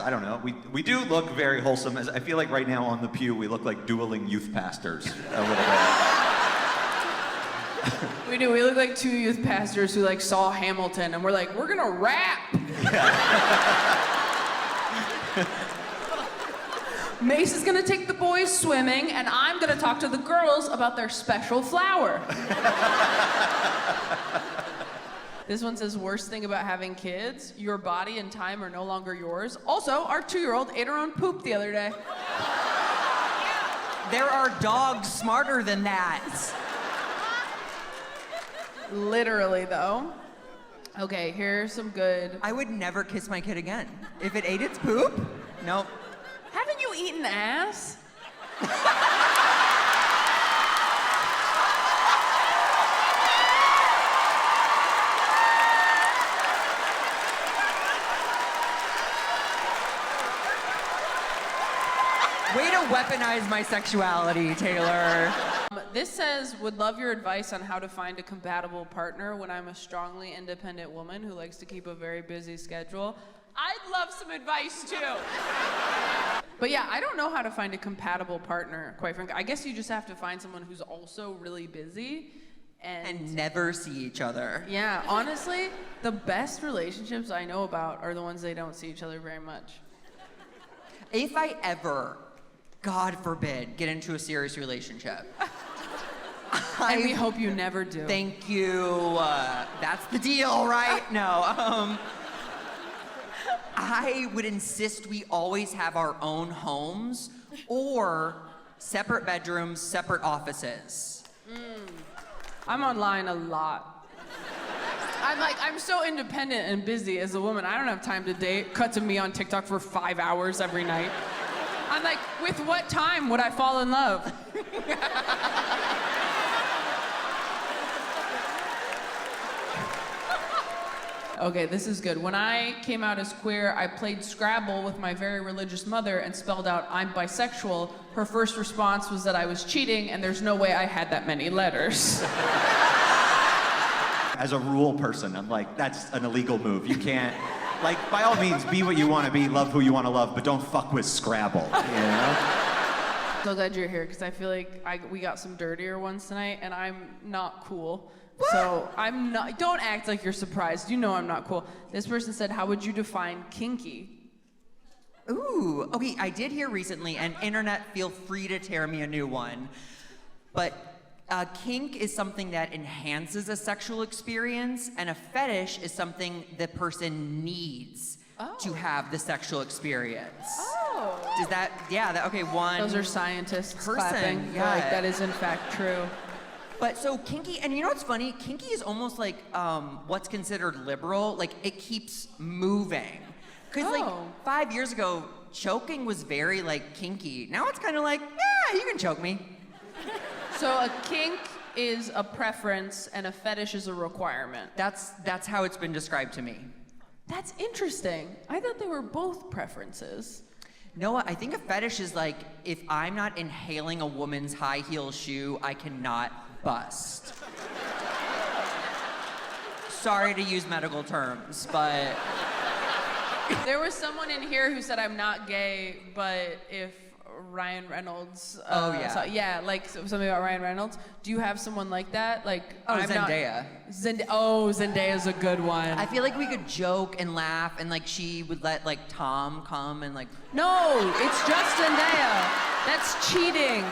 I don't know. We do look very wholesome. As I feel like right now on the pew, we look like dueling youth pastors a little bit. We do. We look like two youth pastors who like saw Hamilton, and we're like, we're gonna rap. Yeah. Mayce is gonna take the boys swimming, and I'm gonna talk to the girls about their special flower. This one says, worst thing about having kids, your body and time are no longer yours. Also, our 2-year-old ate her own poop the other day. There are dogs smarter than that. Literally, though. Okay, here's some good. I would never kiss my kid again. If it ate its poop, nope. Haven't you eaten ass? Way to weaponize my sexuality, Taylor. This says, would love your advice on how to find a compatible partner when I'm a strongly independent woman who likes to keep a very busy schedule. I'd love some advice too. But yeah, I don't know how to find a compatible partner, quite frankly. I guess you just have to find someone who's also really busy and never see each other. Yeah, honestly, the best relationships I know about are the ones they don't see each other very much. If I ever, God forbid, get into a serious relationship. And we hope you never do. Thank you. That's the deal, right? No. I would insist we always have our own homes or separate bedrooms, separate offices. I'm online a lot. I'm so independent and busy as a woman. I don't have time to date. Cut to me on TikTok for 5 hours every night. I'm like, with what time would I fall in love? Okay, this is good. When I came out as queer, I played Scrabble with my very religious mother and spelled out, I'm bisexual. Her first response was that I was cheating, and there's no way I had that many letters. As a rule person, I'm like, that's an illegal move. You can't, like, by all means, be what you want to be, love who you want to love, but don't fuck with Scrabble, you know? So glad you're here, because I feel like we got some dirtier ones tonight, and I'm not cool. So I'm not, don't act like you're surprised. You know I'm not cool. This person said, how would you define kinky? Ooh, okay, I did hear recently, and internet, feel free to tear me a new one, but kink is something that enhances a sexual experience, and a fetish is something the person needs to have the sexual experience. Oh. Does that, yeah, okay, one. Those are scientists person, clapping. yeah. Like, that is in fact true. But so kinky, and you know what's funny? Kinky is almost like what's considered liberal. Like, it keeps moving. Because like 5 years ago, choking was very like kinky. Now it's kind of like, yeah, you can choke me. So a kink is a preference and a fetish is a requirement. That's how it's been described to me. That's interesting. I thought they were both preferences. No, I think a fetish is like, if I'm not inhaling a woman's high heel shoe, I cannot bust. Sorry to use medical terms, but... There was someone in here who said I'm not gay, but if Ryan Reynolds... yeah, like something about Ryan Reynolds. Do you have someone like that? Like, I'm Zendaya. Zendaya's a good one. I feel like we could joke and laugh, and like she would let like Tom come and like... No, it's just Zendaya. That's cheating.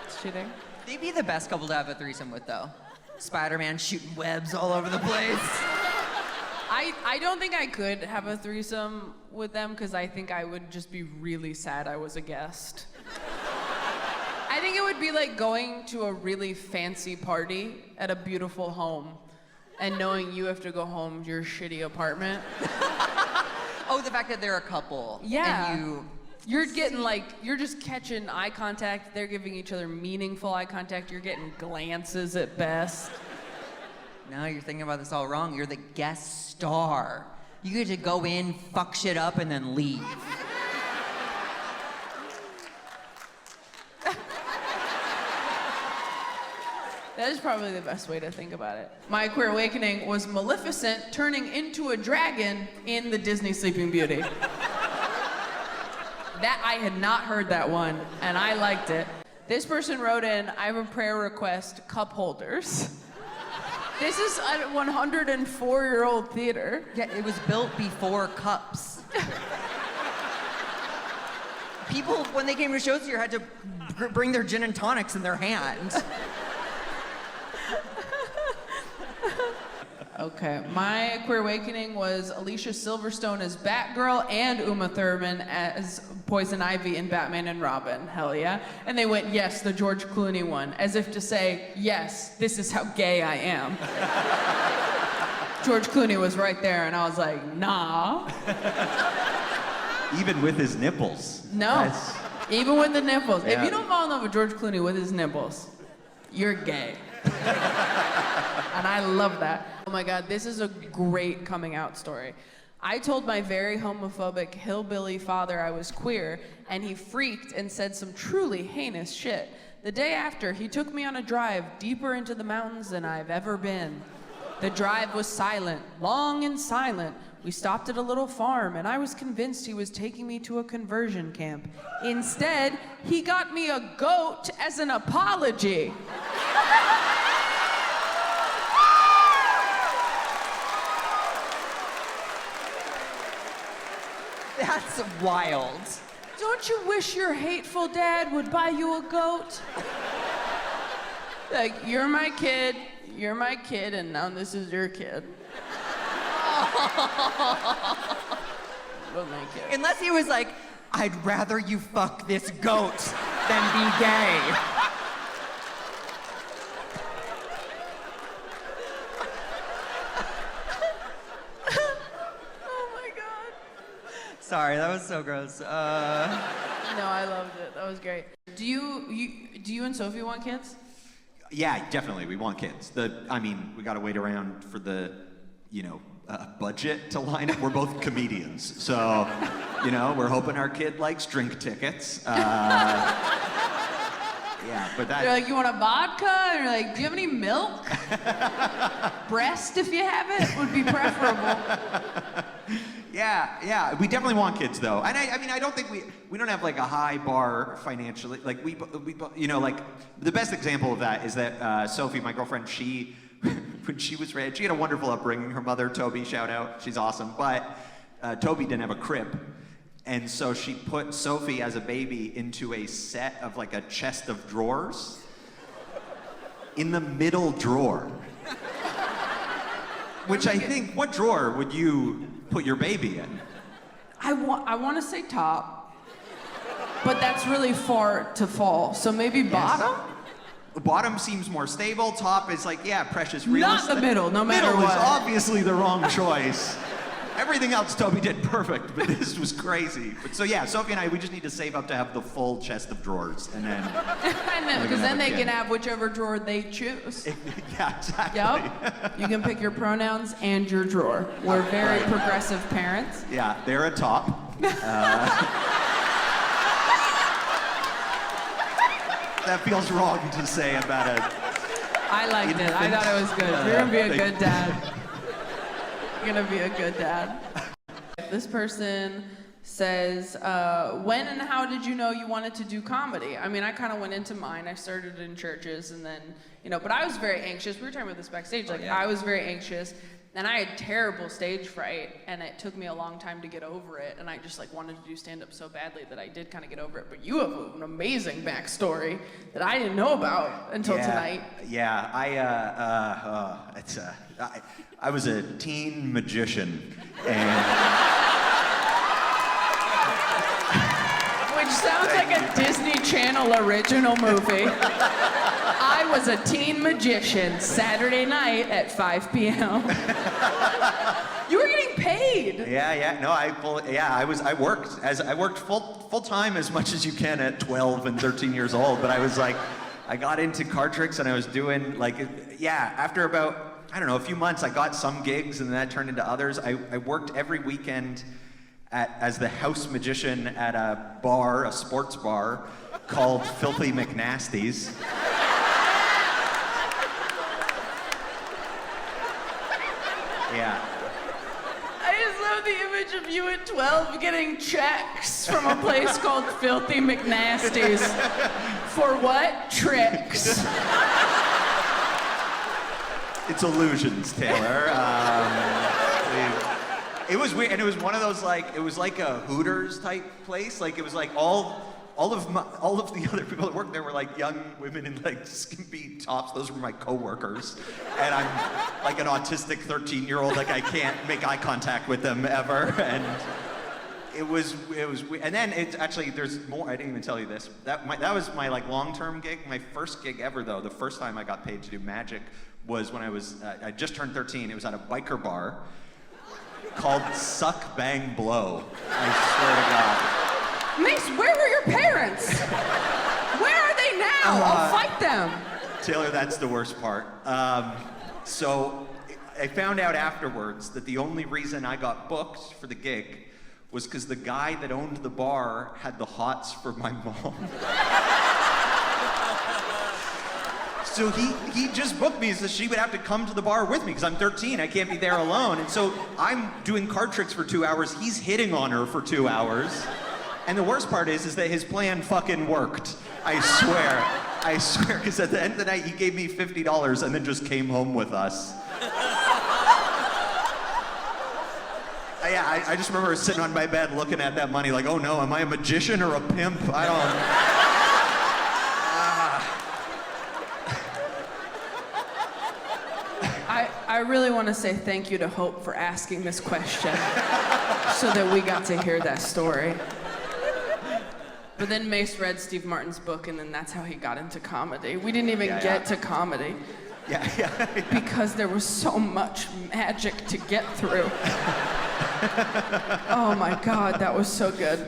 It's cheating. They'd be the best couple to have a threesome with, though. Spider-Man shooting webs all over the place. I don't think I could have a threesome with them because I think I would just be really sad I was a guest. I think it would be like going to a really fancy party at a beautiful home and knowing you have to go home to your shitty apartment. Oh, the fact that they're a couple. Yeah. And you're getting like, you're just catching eye contact. They're giving each other meaningful eye contact. You're getting glances at best. No, you're thinking about this all wrong. You're the guest star. You get to go in, fuck shit up, and then leave. That is probably the best way to think about it. My queer awakening was Maleficent turning into a dragon in the Disney Sleeping Beauty. That I had not heard that one, and I liked it. This person wrote in, I have a prayer request, cup holders. This is a 104-year-old theater. Yeah, it was built before cups. People, when they came to shows here, had to bring their gin and tonics in their hand. Okay, my queer awakening was Alicia Silverstone as Batgirl and Uma Thurman as Poison Ivy in Batman and Robin. Hell yeah. And they went, yes, the George Clooney one, as if to say, yes, this is how gay I am. George Clooney was right there, and I was like, nah. Even with his nipples. No, even with the nipples. Yeah. If you don't fall in love with George Clooney with his nipples, you're gay. And I love that. Oh my God, this is a great coming out story. I told my very homophobic hillbilly father I was queer, and he freaked and said some truly heinous shit. The day after, he took me on a drive deeper into the mountains than I've ever been. The drive was silent, long and silent. We stopped at a little farm, and I was convinced he was taking me to a conversion camp. Instead, he got me a goat as an apology. That's wild. Don't you wish your hateful dad would buy you a goat? Like, you're my kid, and now this is your kid. We'll make it. Unless he was like, I'd rather you fuck this goat than be gay. Oh my God. Sorry, that was so gross. No, I loved it. That was great. Do you and Sophie want kids? Yeah, definitely. We want kids. We gotta wait around for the, budget to line up. We're both comedians, so, we're hoping our kid likes drink tickets. Yeah, but that. They're like, you want a vodka? And you're like, do you have any milk? Breast, if you have it, would be preferable. Yeah, we definitely want kids though, and I don't think we don't have like a high bar financially. Like we the best example of that is that Sophie, my girlfriend, when she was raised, she had a wonderful upbringing. Her mother, Toby, shout out, she's awesome, but Toby didn't have a crib, and so she put Sophie as a baby into a set of like a chest of drawers. In the middle drawer. Which I think, what drawer would you put your baby in? I want to say top, but that's really far to fall. So maybe bottom? The bottom seems more stable. Top is like, precious real estate. Not the middle, no matter middle what. Middle is obviously the wrong choice. Everything else Toby did perfect, but this was crazy. But so Sophie and I, we just need to save up to have the full chest of drawers, and then. I know, because then they can have whichever drawer they choose. Yeah, exactly. Yep. You can pick your pronouns and your drawer. We're very progressive parents. Yeah, they're a top. That feels wrong to say about it. I liked it. I thought it was good. You're gonna be a good dad. You're gonna be a good dad. This person says, when and how did you know you wanted to do comedy? I mean, I kind of went into mine. I started in churches and then, but I was very anxious. We were talking about this backstage. I was very anxious and I had terrible stage fright and it took me a long time to get over it. And I just wanted to do stand-up so badly that I did kind of get over it. But you have an amazing backstory that I didn't know about until tonight. Yeah, I was a teen magician, and which sounds like a Disney Channel original movie. I was a teen magician Saturday night at 5 p.m. You were getting paid. I worked full time as much as you can at 12 and 13 years old, but I got into card tricks and I was doing after about a few months, I got some gigs and then that turned into others. I worked every weekend as the house magician at a sports bar called Filthy McNasty's. Yeah. I just love the image of you at 12 getting checks from a place called Filthy McNasty's. For what? Tricks. It's illusions, Taylor. It was weird, and it was one of those it was like a Hooters type place. Like it was like all of the other people that worked there were like young women in like skimpy tops. Those were my coworkers, and I'm like an autistic 13-year-old. Like I can't make eye contact with them ever, and it was weird. And then it's actually there's more. I didn't even tell you this. That was my like long-term gig. My first gig ever though. The first time I got paid to do magic was when I just turned 13. It was at a biker bar called Suck Bang Blow. I swear to God. Mace, where were your parents? Where are they now? I'll fight them. Taylor, that's the worst part. So I found out afterwards that the only reason I got booked for the gig was because the guy that owned the bar had the hots for my mom. So he just booked me so she would have to come to the bar with me because I'm 13, I can't be there alone. And so I'm doing card tricks for 2 hours, he's hitting on her for 2 hours. And the worst part is that his plan fucking worked. I swear, because at the end of the night he gave me $50 and then just came home with us. Yeah, I just remember sitting on my bed looking at that money like, oh no, am I a magician or a pimp? I don't... I really want to say thank you to Hope for asking this question so that we got to hear that story. But then Mayce read Steve Martin's book, and then that's how he got into comedy. We didn't even get to comedy. Yeah. Because there was so much magic to get through. Oh my God, that was so good.